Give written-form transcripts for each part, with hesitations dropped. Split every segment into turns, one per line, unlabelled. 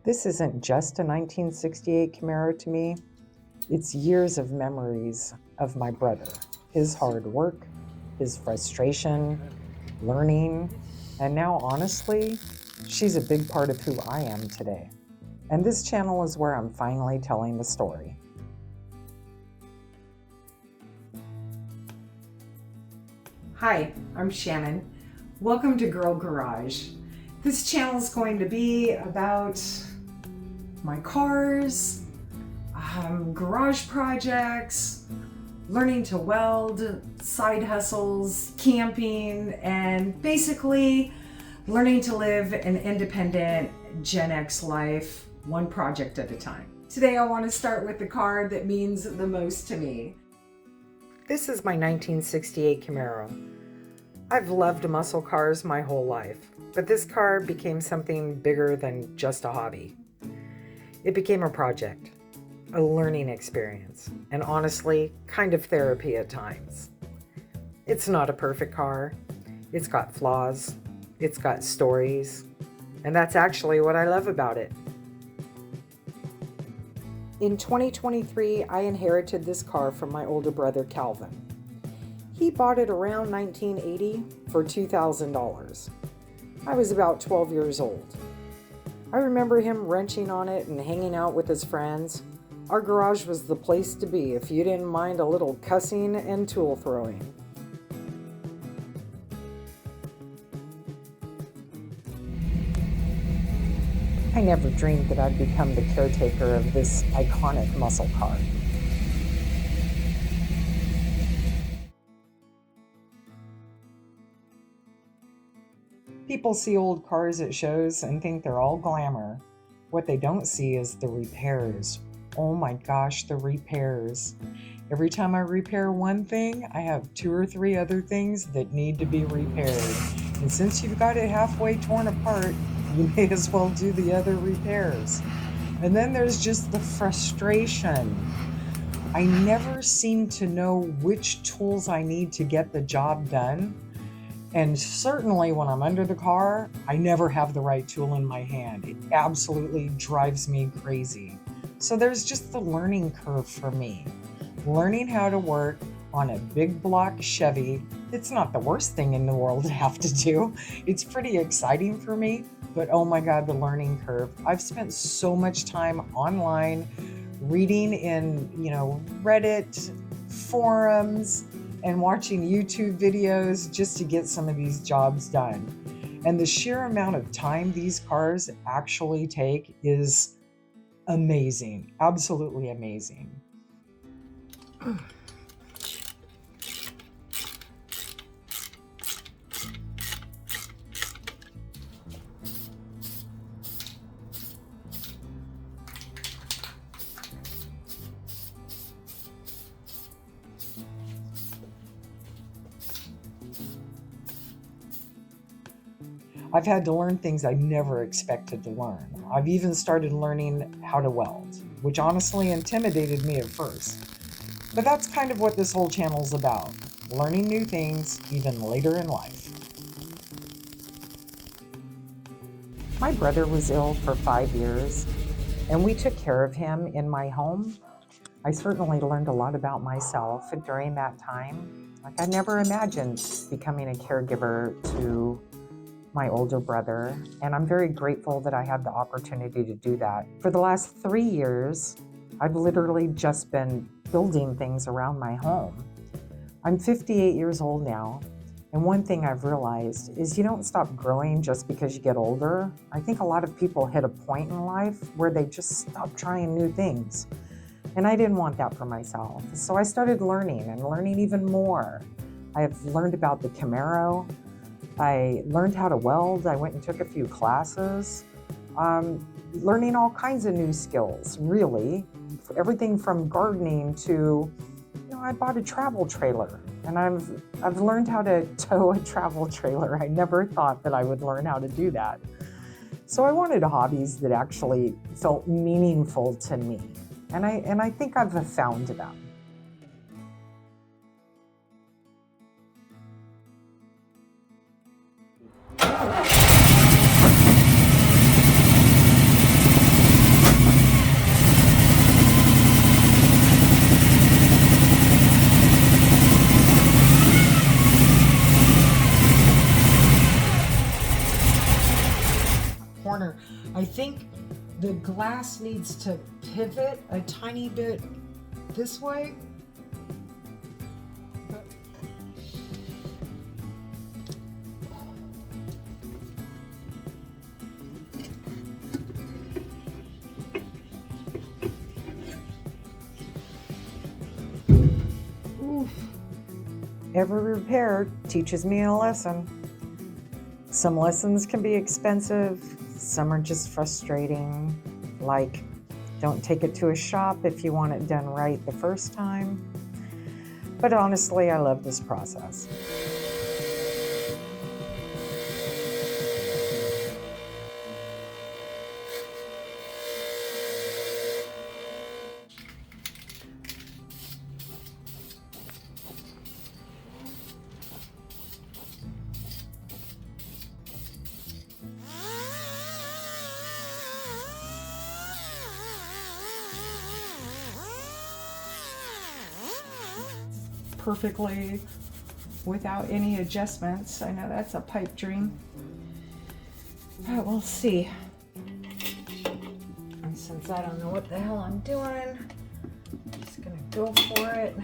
This isn't just a 1968 Camaro to me. It's years of memories of my brother, his hard work, his frustration, learning, and now honestly, she's a big part of who I am today. And this channel is where I'm finally telling the story. Hi, I'm Shannon. Welcome to Girl Garage. This channel is going to be about my cars, garage projects, learning to weld, side hustles, camping, and basically learning to live an independent Gen X life, one project at a time. Today I want to start with the car that means the most to me. This is my 1968 Camaro. I've loved muscle cars my whole life, but this car became something bigger than just a hobby. It became a project, a learning experience, and honestly, kind of therapy at times. It's not a perfect car. It's got flaws. It's got stories. And that's actually what I love about it. In 2023, I inherited this car from my older brother, Calvin. He bought it around 1980 for $2,000. I was about 12 years old. I remember him wrenching on it and hanging out with his friends. Our garage was the place to be if you didn't mind a little cussing and tool throwing. I never dreamed that I'd become the caretaker of this iconic muscle car. People see old cars at shows and think they're all glamour. What they don't see is the repairs. Oh my gosh, the repairs. Every time I repair one thing, I have 2 or 3 other things that need to be repaired. And since you've got it halfway torn apart, you may as well do the other repairs. And then there's just the frustration. I never seem to know which tools I need to get the job done. And certainly when I'm under the car, I never have the right tool in my hand. It absolutely drives me crazy. So there's just the learning curve for me. Learning how to work on a big block Chevy, it's not the worst thing in the world to have to do. It's pretty exciting for me, but oh my God, the learning curve. I've spent so much time online reading in, Reddit, forums, and watching YouTube videos just to get some of these jobs done. And the sheer amount of time these cars actually take is amazing, absolutely amazing. I've had to learn things I never expected to learn. I've even started learning how to weld, which honestly intimidated me at first. But that's kind of what this whole channel is about, learning new things even later in life. My brother was ill for 5 years, and we took care of him in my home. I certainly learned a lot about myself during that time. I never imagined becoming a caregiver to my older brother, and I'm very grateful that I had the opportunity to do that. For the last 3 years, I've literally just been building things around my home. I'm 58 years old now, and one thing I've realized is you don't stop growing just because you get older. I think a lot of people hit a point in life where they just stop trying new things, and I didn't want that for myself. So I started learning even more. I have learned about the Camaro. I learned how to weld. I went and took a few classes, learning all kinds of new skills, really. Everything from gardening to, I bought a travel trailer, and I've learned how to tow a travel trailer. I never thought that I would learn how to do that. So I wanted hobbies that actually felt meaningful to me, and I think I've found them. corner. I think the glass needs to pivot a tiny bit this way. Every repair teaches me a lesson. Some lessons can be expensive, some are just frustrating, like don't take it to a shop if you want it done right the first time. But honestly, I love this process. Perfectly without any adjustments. I know that's a pipe dream, but we'll see. And since I don't know what the hell I'm doing, I'm just gonna go for it.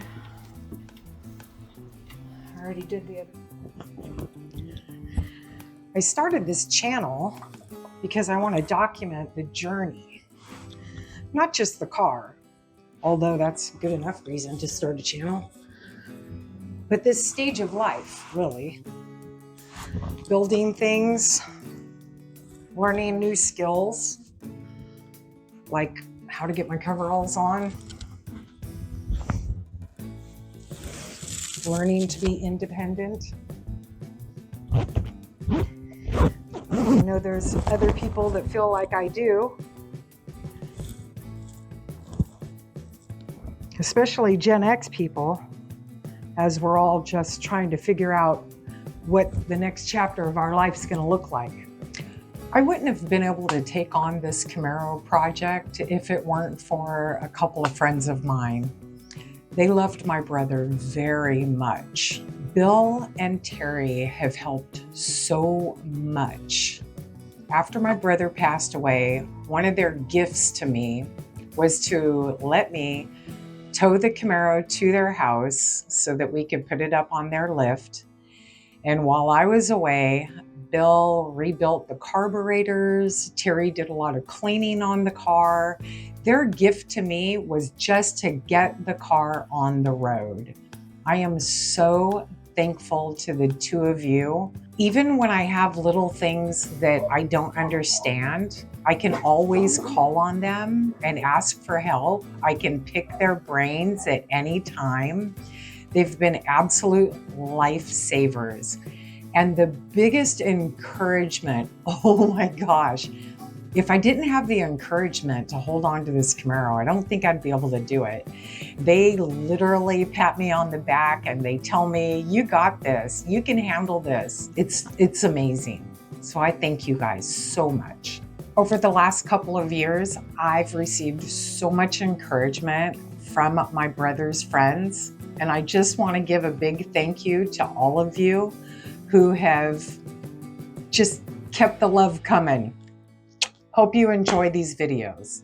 I already did the other. I started this channel because I want to document the journey, not just the car, although that's good enough reason to start a channel. But this stage of life, really. Building things, learning new skills, like how to get my coveralls on, learning to be independent. I know there's other people that feel like I do, especially Gen X people, as we're all just trying to figure out what the next chapter of our life's going to look like. I wouldn't have been able to take on this Camaro project if it weren't for a couple of friends of mine. They loved my brother very much. Bill and Terry have helped so much. After my brother passed away, one of their gifts to me was to let me tow the Camaro to their house so that we could put it up on their lift. And while I was away, Bill rebuilt the carburetors. Terry did a lot of cleaning on the car. Their gift to me was just to get the car on the road. I am so thankful to the two of you. Even when I have little things that I don't understand, I can always call on them and ask for help. I can pick their brains at any time. They've been absolute lifesavers. And the biggest encouragement, oh my gosh, if I didn't have the encouragement to hold on to this Camaro, I don't think I'd be able to do it. They literally pat me on the back and they tell me, you got this, you can handle this. It's amazing. So I thank you guys so much. Over the last couple of years, I've received so much encouragement from my brother's friends. And I just want to give a big thank you to all of you who have just kept the love coming. Hope you enjoy these videos.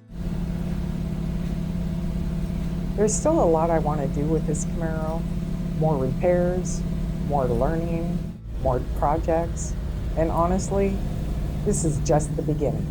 There's still a lot I want to do with this Camaro. More repairs, more learning, more projects. And honestly, this is just the beginning.